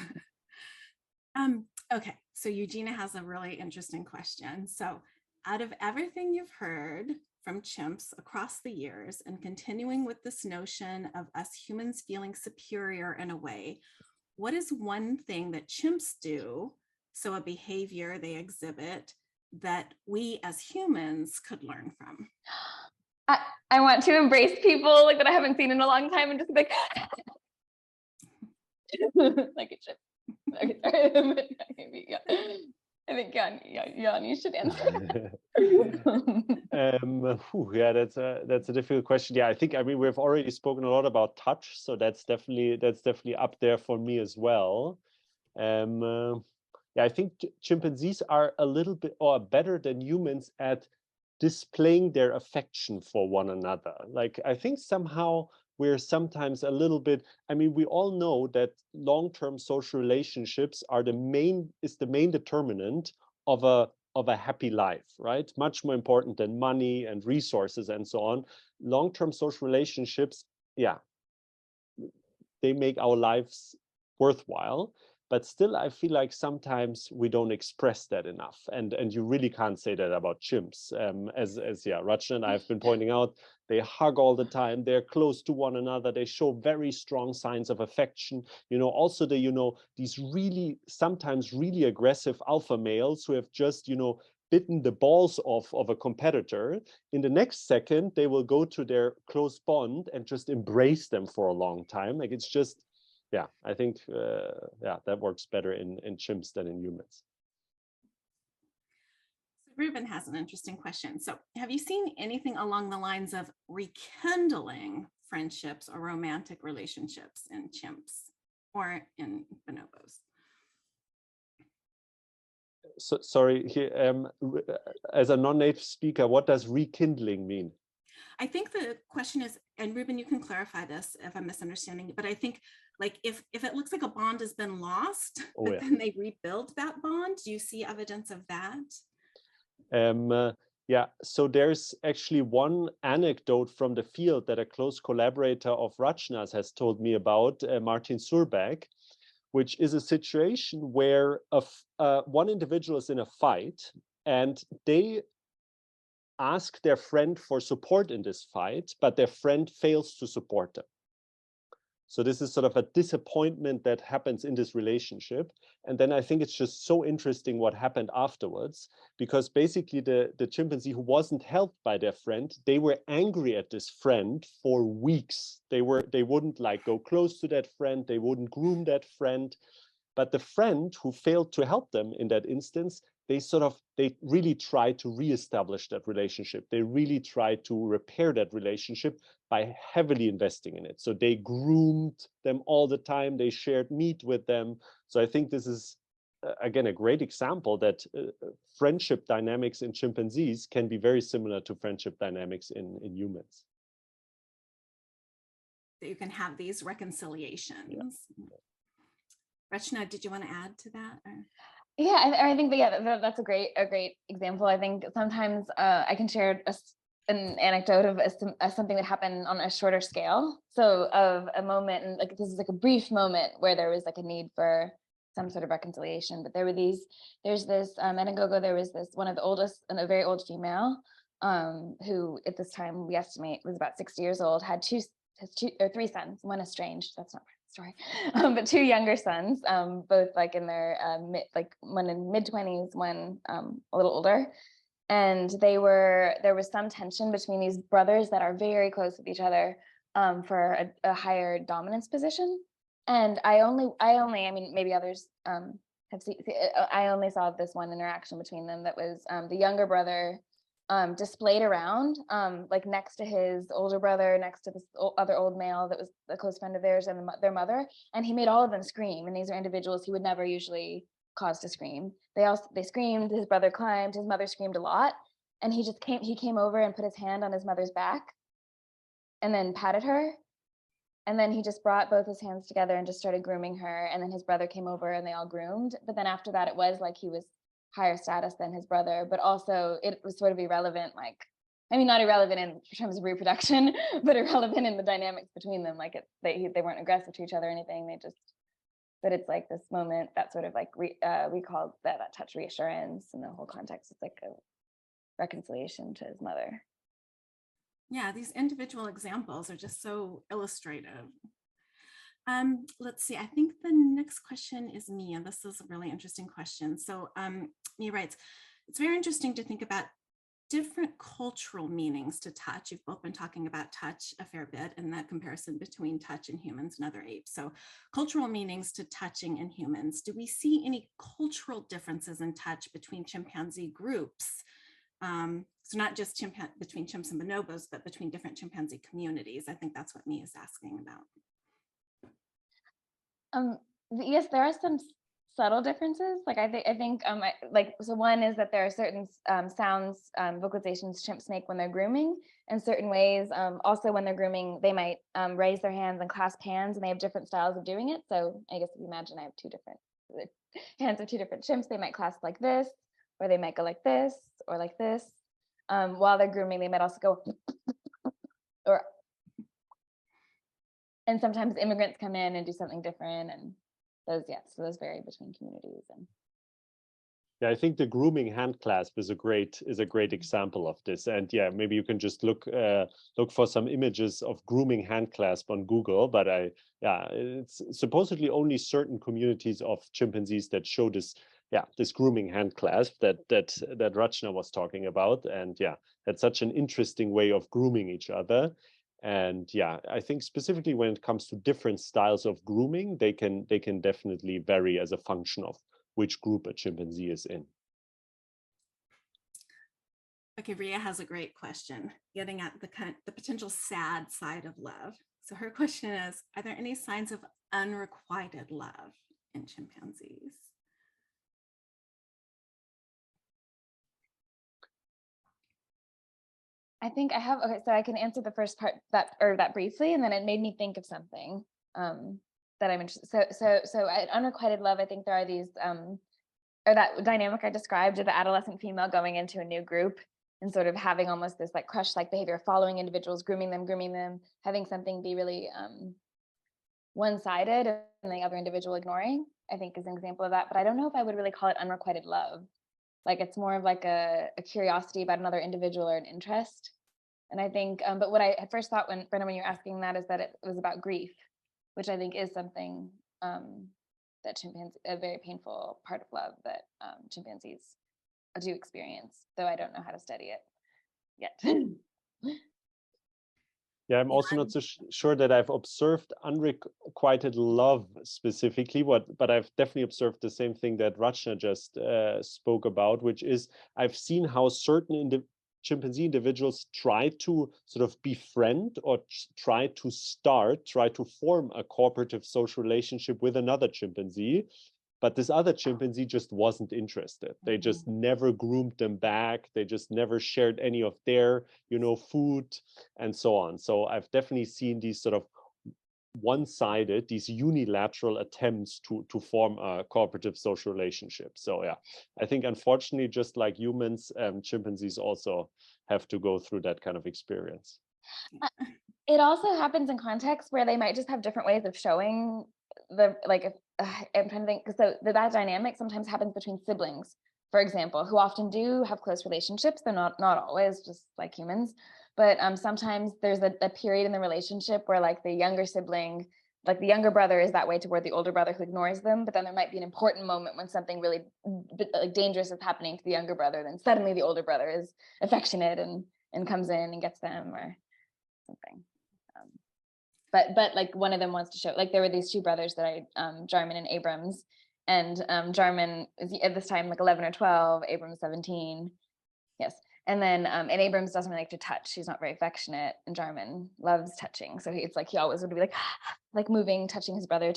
Okay, so Eugenia has a really interesting question. So out of everything you've heard from chimps across the years and continuing with this notion of us humans feeling superior in a way, what is one thing that chimps do, so a behavior they exhibit, that we as humans could learn from? I want to embrace people like that I haven't seen in a long time and just be like, like a chimp. Okay, sorry. I think Jan, you should answer. Yeah, that's a difficult question. Yeah, I mean we've already spoken a lot about touch, so that's definitely up there for me as well. Yeah, I think chimpanzees are a little bit or better than humans at displaying their affection for one another. Like I think somehow we're sometimes a little bit, I mean, we all know that long-term social relationships are the main determinant of a happy life, right? Much more important than money and resources and so on. Long-term social relationships, yeah, they make our lives worthwhile. But still, I feel like sometimes we don't express that enough, and you really can't say that about chimps. As Rachna and I have been pointing out, they hug all the time. They're close to one another. They show very strong signs of affection. Also these really sometimes really aggressive alpha males who have just bitten the balls off of a competitor. In the next second, they will go to their close bond and just embrace them for a long time. Like it's just. Yeah, I think that works better in chimps than in humans. So Ruben has an interesting question. So have you seen anything along the lines of rekindling friendships or romantic relationships in chimps or in bonobos? So, sorry, as a non-native speaker, what does rekindling mean? I think the question is, and Ruben, you can clarify this if I'm misunderstanding, but I think like if it looks like a bond has been lost, but then they rebuild that bond, do you see evidence of that? Yeah, so there's actually one anecdote from the field that a close collaborator of Rachna's has told me about, Martin Surbeck, which is a situation where one individual is in a fight and they ask their friend for support in this fight, but their friend fails to support them. So this is sort of a disappointment that happens in this relationship. And then I think it's just so interesting what happened afterwards, because basically the chimpanzee who wasn't helped by their friend, they were angry at this friend for weeks. They wouldn't like go close to that friend. They wouldn't groom that friend. But the friend who failed to help them in that instance, they really try to reestablish that relationship. They really try to repair that relationship by heavily investing in it. So they groomed them all the time. They shared meat with them. So I think this is, again, a great example that friendship dynamics in chimpanzees can be very similar to friendship dynamics in humans. That you can have these reconciliations. Yeah. Rachna, did you want to add to that? Or? Yeah, I think that's a great example. I think sometimes I can share an anecdote of something that happened on a shorter scale. So of a moment, and like this is like a brief moment where there was like a need for some sort of reconciliation. But there's this at Ngogo, there was this one of the oldest and a very old female who at this time we estimate was about 60 years old, had three sons, one estranged. That's not story, but two younger sons, both like in their one in mid-20s, one a little older, and there was some tension between these brothers that are very close with each other for a higher dominance position. And I mean maybe others have seen. I only saw this one interaction between them that was the younger brother displayed around, like next to his older brother, next to this other old male that was a close friend of theirs and their mother, and he made all of them scream. And these are individuals he would never usually cause to scream. They screamed. His brother climbed. His mother screamed a lot, and he came over and put his hand on his mother's back, and then patted her, and then he just brought both his hands together and just started grooming her. And then his brother came over and they all groomed. But then after that, it was like he was higher status than his brother, but also it was sort of irrelevant, like, I mean, not irrelevant in terms of reproduction, but irrelevant in the dynamics between them. Like they weren't aggressive to each other or anything. But it's like this moment that sort of like we called that touch reassurance in the whole context. It's like a reconciliation to his mother. Yeah, these individual examples are just so illustrative. Let's see, I think the next question is Mia. This is a really interesting question. So Mia writes, it's very interesting to think about different cultural meanings to touch. You've both been talking about touch a fair bit and that comparison between touch and humans and other apes. So cultural meanings to touching in humans. Do we see any cultural differences in touch between chimpanzee groups? So not just between chimps and bonobos, but between different chimpanzee communities. I think that's what Mia is asking about. Yes, there are some subtle differences. Like I think so one is that there are certain sounds, vocalizations chimps make when they're grooming in certain ways. Also when they're grooming, they might raise their hands and clasp hands, and they have different styles of doing it. So I guess if you imagine I have two different hands of two different chimps, they might clasp like this, or they might go like this, or like this. While they're grooming, they might also go or, and sometimes immigrants come in and do something different, and those vary between communities. And yeah, I think the grooming hand clasp is a great example of this. And yeah, maybe you can just look for some images of grooming hand clasp on Google. But it's supposedly only certain communities of chimpanzees that show this grooming hand clasp that Rachna was talking about. And yeah, that's such an interesting way of grooming each other. And yeah, I think specifically when it comes to different styles of grooming, they can definitely vary as a function of which group a chimpanzee is in. Okay, Ria has a great question, getting at the potential sad side of love. So her question is, are there any signs of unrequited love in chimpanzees? I think I have, okay, so I can answer the first part that briefly, and then it made me think of something that I'm interested. So at unrequited love, I think there are these, or that dynamic I described of the adolescent female going into a new group and sort of having almost this like crush-like behavior, following individuals, grooming them, having something be really one-sided and the other individual ignoring, I think is an example of that. But I don't know if I would really call it unrequited love. Like it's more of like a curiosity about another individual or an interest. And I think, but what I at first thought when you're asking that is that it was about grief, which I think is something that chimpanzees, a very painful part of love that chimpanzees do experience, though I don't know how to study it yet. Yeah, I'm also not so sure that I've observed unrequited love specifically, but I've definitely observed the same thing that Rachna just spoke about, which is I've seen how certain chimpanzee individuals try to sort of befriend or try to form a cooperative social relationship with another chimpanzee. But this other chimpanzee just wasn't interested. They just never groomed them back. They just never shared any of their, food and so on. So I've definitely seen these sort of one-sided, these unilateral attempts to form a cooperative social relationship. So yeah, I think unfortunately, just like humans, chimpanzees also have to go through that kind of experience. It also happens in contexts where they might just have different ways of showing I'm trying to think, so that dynamic sometimes happens between siblings, for example, who often do have close relationships. They're not always, just like humans, but sometimes there's a period in the relationship where like the younger sibling, like the younger brother is that way toward the older brother who ignores them, but then there might be an important moment when something really like dangerous is happening to the younger brother, then suddenly the older brother is affectionate and comes in and gets them or something. But like one of them wants to show, like there were these two brothers that Jarman and Abrams, and Jarman is at this time like 11 or 12, Abrams 17, yes. And then and Abrams doesn't really like to touch. He's not very affectionate, and Jarman loves touching. So he always would be like moving, touching his brother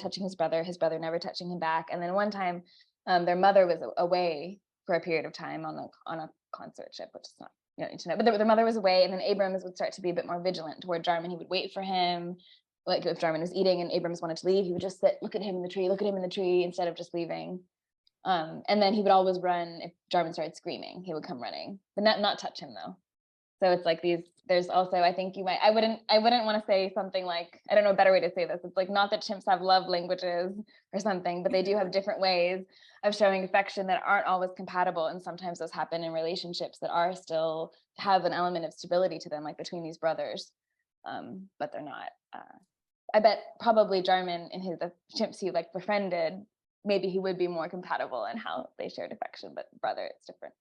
never touching him back. And then one time, their mother was away for a period of time on a concert trip, which is not, you don't need to know. But their mother was away, and then Abrams would start to be a bit more vigilant toward Jarman. He would wait for him. Like if Jarman was eating and Abrams wanted to leave, he would just sit, look at him in the tree instead of just leaving. And then he would always run if Jarman started screaming. He would come running, but not touch him though. So it's like there's also, I think I wouldn't want to say something like, I don't know a better way to say this. It's like not that chimps have love languages or something, but they do have different ways of showing affection that aren't always compatible. And sometimes those happen in relationships that are still have an element of stability to them, like between these brothers. But they're not. I bet probably Jarman and the chimps he like befriended, maybe he would be more compatible in how they shared affection, but brother, it's different.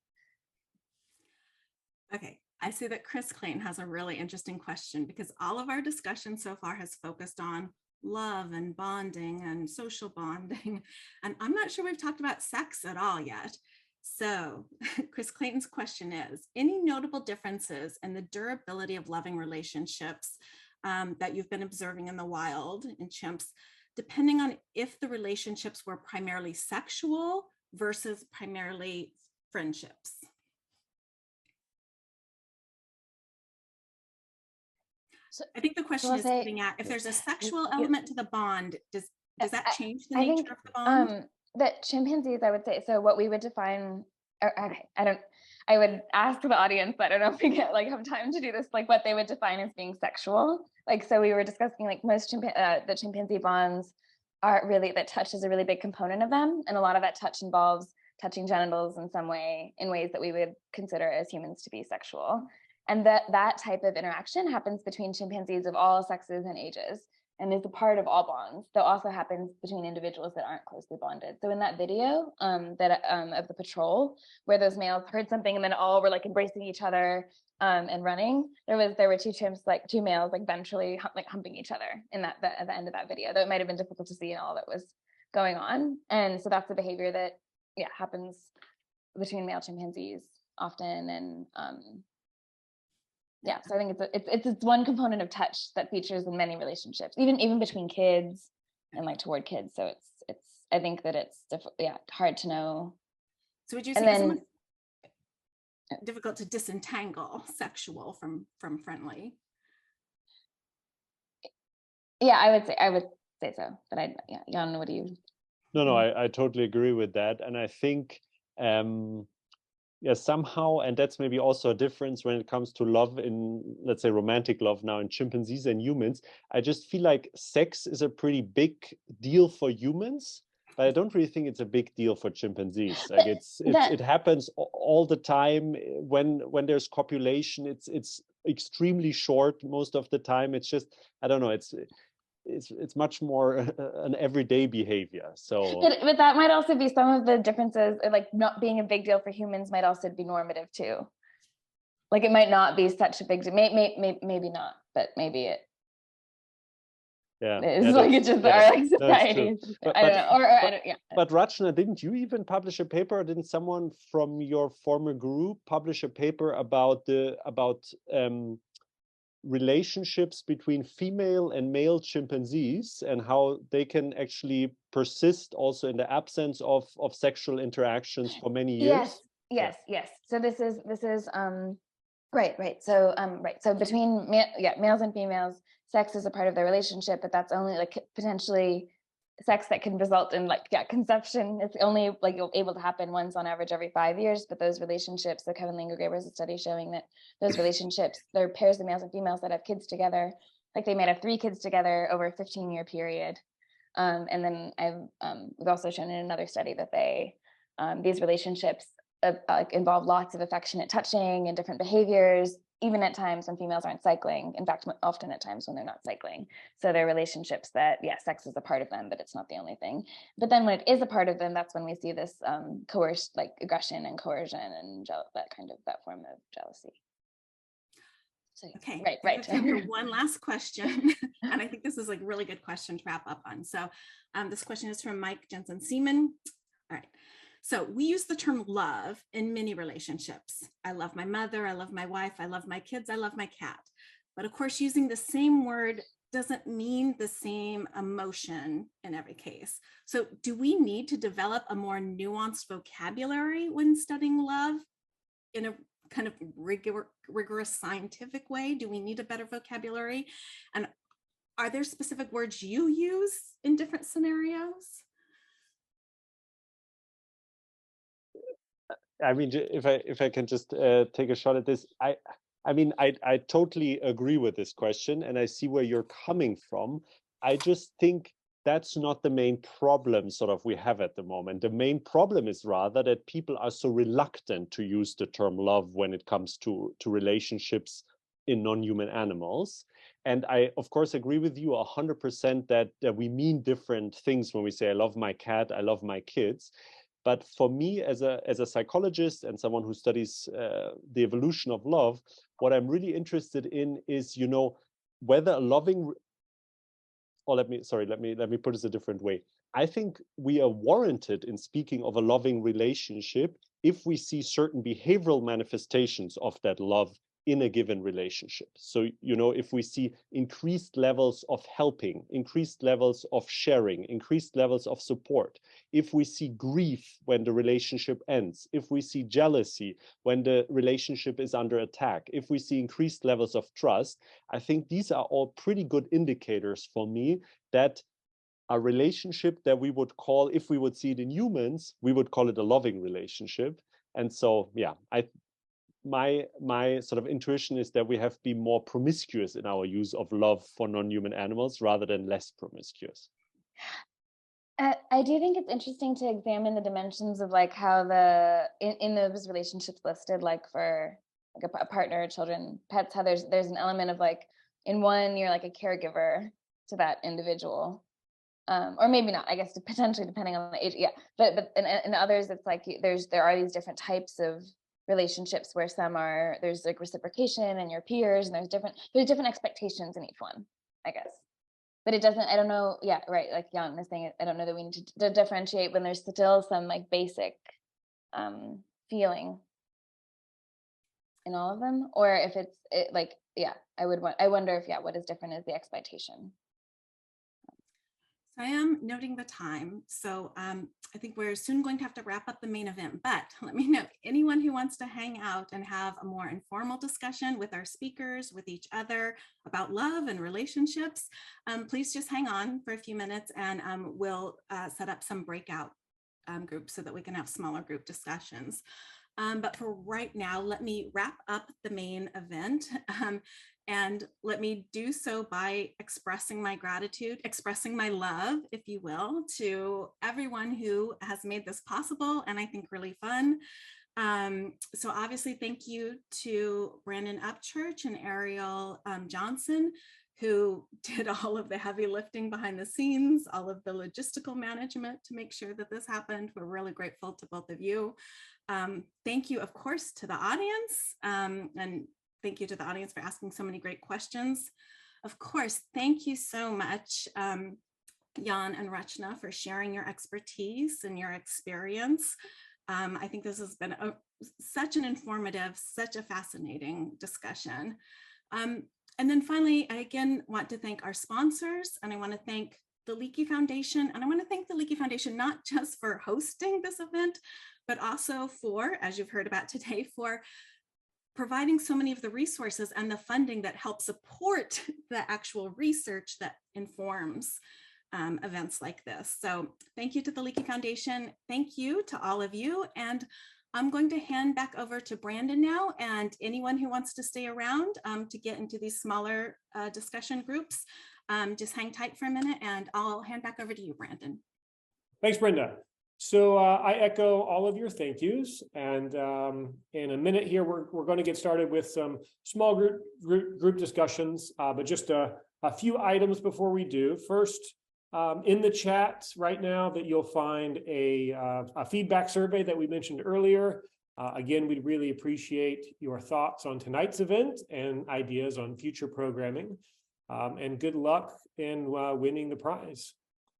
Okay, I see that Chris Clayton has a really interesting question because all of our discussion so far has focused on love and bonding and social bonding. And I'm not sure we've talked about sex at all yet. So Chris Clayton's question is, any notable differences in the durability of loving relationships that you've been observing in the wild in chimps, depending on if the relationships were primarily sexual versus primarily friendships? So I think the question is getting at if there's a sexual element to the bond, does that change the nature of the bond? That chimpanzees, I would say, so what we would define, okay, I would ask the audience, I don't know if we get have time to do this, what they would define as being sexual. So we were discussing most the chimpanzee bonds are really, that touch is a really big component of them. And a lot of that touch involves touching genitals in some way, in ways that we would consider as humans to be sexual. And that type of interaction happens between chimpanzees of all sexes and ages, and is a part of all bonds, though also happens between individuals that aren't closely bonded. So in that video of the patrol, where those males heard something and then all were embracing each other and running, there were two chimps, two males ventrally humping each other at the end of that video. Though it might have been difficult to see in all that was going on. And so that's a behavior that happens between male chimpanzees often. And so I think it's one component of touch that features in many relationships, even between kids and toward kids. So it's I think that it's hard to know. So would you say it's difficult to disentangle sexual from friendly? Yeah, I would say so. But Jan, what do you? No, I totally agree with that, and I think. Somehow, and that's maybe also a difference when it comes to love in, let's say, romantic love now in chimpanzees and humans. I just feel like sex is a pretty big deal for humans, but I don't really think it's a big deal for chimpanzees. It happens all the time. When there's copulation, it's extremely short most of the time. It's just, I don't know, it's much more an everyday behavior. So but that might also be some of the differences, not being a big deal for humans might also be normative too. It might not be such a big deal, maybe not, but maybe it is. It's just our society. I don't know. But Rachna, didn't you even publish a paper? Or didn't someone from your former group publish a paper about relationships between female and male chimpanzees and how they can actually persist also in the absence of sexual interactions for many years? Yes. So this is right. So between males and females, sex is a part of their relationship, but that's only potentially sex that can result in conception. It's only able to happen once on average every 5 years. But those relationships, so Kevin Linger-Graber has a study showing that those relationships, they're pairs of males and females that have kids together, they might have 3 kids together over a 15-year period. And then we've also shown in another study that these relationships involve lots of affectionate touching and different behaviors, even at times when females aren't cycling. In fact, often at times when they're not cycling. So they're relationships that, sex is a part of them, but it's not the only thing. But then when it is a part of them, that's when we see this coerced, aggression and coercion and that form of jealousy. So, okay, right. One last question, and I think this is a really good question to wrap up on. So this question is from Mike Jensen Seaman. All right. So we use the term love in many relationships. I love my mother, I love my wife, I love my kids, I love my cat. But of course, using the same word doesn't mean the same emotion in every case. So do we need to develop a more nuanced vocabulary when studying love in a kind of rigorous scientific way? Do we need a better vocabulary? And are there specific words you use in different scenarios? I mean, if I can just take a shot at this, I totally agree with this question, and I see where you're coming from. I just think that's not the main problem we have at the moment. The main problem is rather that people are so reluctant to use the term love when it comes to relationships in non-human animals. And I, of course, agree with you 100% that we mean different things when we say, I love my cat, I love my kids. But for me, as a psychologist and someone who studies the evolution of love, what I'm really interested in is, whether a loving, or let me put this a different way. I think we are warranted in speaking of a loving relationship if we see certain behavioral manifestations of that love in a given relationship. So, if we see increased levels of helping, increased levels of sharing, increased levels of support, if we see grief when the relationship ends, if we see jealousy when the relationship is under attack, if we see increased levels of trust, I think these are all pretty good indicators for me that a relationship that we would call, if we would see it in humans, we would call it a loving relationship. And so, yeah, my sort of intuition is that we have to be more promiscuous in our use of love for non-human animals rather than less promiscuous. I do think it's interesting to examine the dimensions of like how in those relationships listed, like for like a partner, children, pets, how there's an element of like in one you're like a caregiver to that individual, or maybe not. I guess potentially depending on the age. Yeah, but in others it's like there are these different types of relationships where there's like reciprocation and your peers, and there's different expectations in each one, I guess. But it doesn't, I don't know, yeah, right, like Jan is saying, I don't know that we need to differentiate when there's still some like basic feeling in all of them, or if I wonder if, what is different is the expectation. So I am noting the time. So I think we're soon going to have to wrap up the main event, but let me know anyone who wants to hang out and have a more informal discussion with our speakers, with each other about love and relationships, please just hang on for a few minutes and we'll set up some breakout groups so that we can have smaller group discussions. But for right now, let me wrap up the main event. And let me do so by expressing my gratitude, expressing my love, if you will, to everyone who has made this possible and I think really fun. So obviously, thank you to Brandon Upchurch and Ariel Johnson, who did all of the heavy lifting behind the scenes, all of the logistical management to make sure that this happened. We're really grateful to both of you. Thank you, of course, to the audience, and thank you to the audience for asking so many great questions. Of course, thank you so much, Jan and Rachna, for sharing your expertise and your experience. I think this has been such an informative, such a fascinating discussion. And then finally, I again want to thank our sponsors, and I want to thank the Leakey Foundation. And I want to thank the Leakey Foundation, not just for hosting this event, but also for, as you've heard about today, for providing so many of the resources and the funding that help support the actual research that informs events like this. So thank you to the Leakey Foundation. Thank you to all of you. And I'm going to hand back over to Brandon now, and anyone who wants to stay around to get into these smaller discussion groups, just hang tight for a minute and I'll hand back over to you, Brandon. Thanks, Brenda. So I echo all of your thank yous, and in a minute here, we're going to get started with some small group discussions, but just a few items before we do. First, in the chat right now that you'll find a feedback survey that we mentioned earlier. Again, we'd really appreciate your thoughts on tonight's event and ideas on future programming, and good luck in winning the prize.